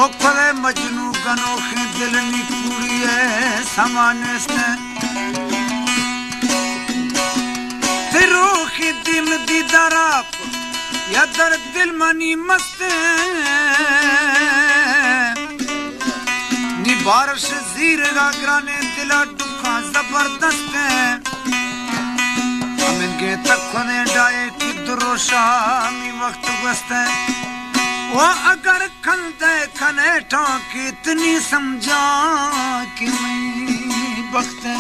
ओखले मजनू गनोखे दिलनी कुड़िए समाने से तिरोखी दिम दीदाराप या दर दिल मनी मस्ते नी बारिश जीर गागराने दिला दुखा जबरदस्त हम इनके तक खुने डाए की दुरोशा मी वक्त बसते वो अगर खंदे खने ठोंकी इतनी समझा कि मैं बख्ते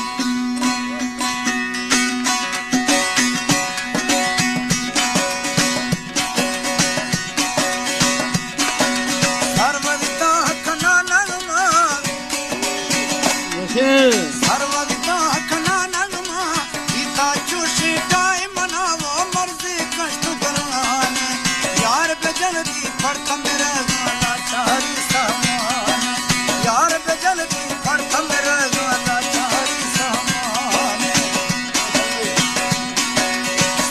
सर्वदिता खना नगमा सर्वदिता खना नगमा इता चुशी टाइम मनावो मर्जी कष्ट करवाने यार बेजल्दी फड़क मेरे गाना चारी सामान यार बेजल्दी फड़क मेरे गाना चारी सामान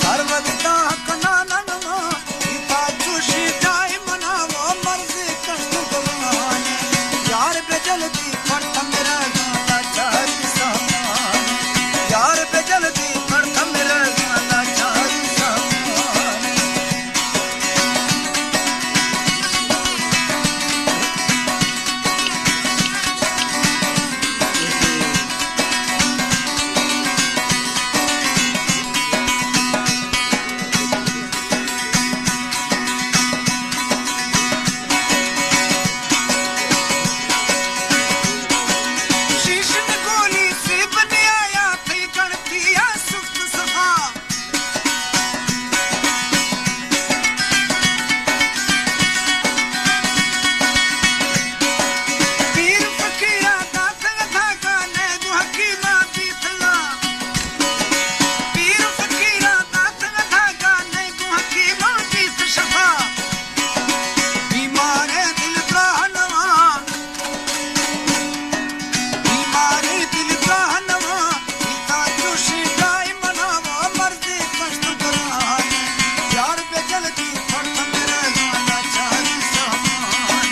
सर्वदिता कना ननमा इता चुशी जाए मनावो मर्जी कष्ट करवाने यार बेजल्दी फड़क मेरे गाना चारी सामान यार बेजल्दी फड़क मेरे गाना चारी सामान शीश में गोली से बने आया थी गणती या सुख्त सफा पीर फकीरा दात धागा ने हकीमा बीतला पीर फकीरा दात धागा ने हकीमा बीत शफा बीमारे दिल का हनवा बीमारे दिल का हनवा इता चुशी डाई मनावा मर्जी कष्ट कराने यार बेजल्दी फड़क मेरे गाना चारी सामान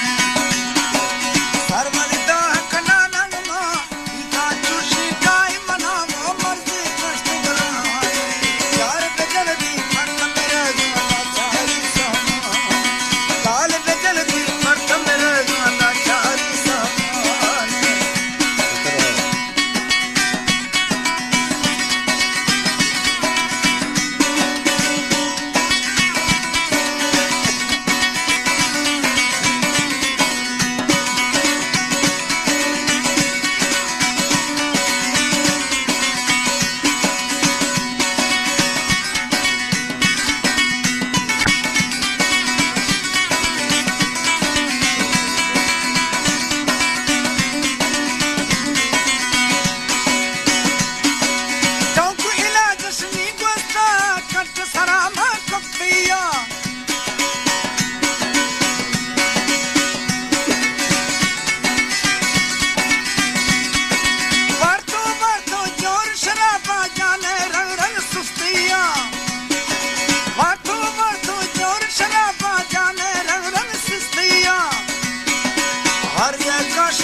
सर्वदिता कना नगमा इता चुशी डाई मनावा मर्जी कष्ट कराने यार बेजल्दी फड़क मेरे गाना चारी सामान काल बेजल्दी फड़क मेरे गाना चारी सामान Tonku ilaç sni gosta kat sarama koppiya Varto varto jor sharaba jane rang rang sustiya Varto varto jor sharaba jane rang rang sustiya Har ye kash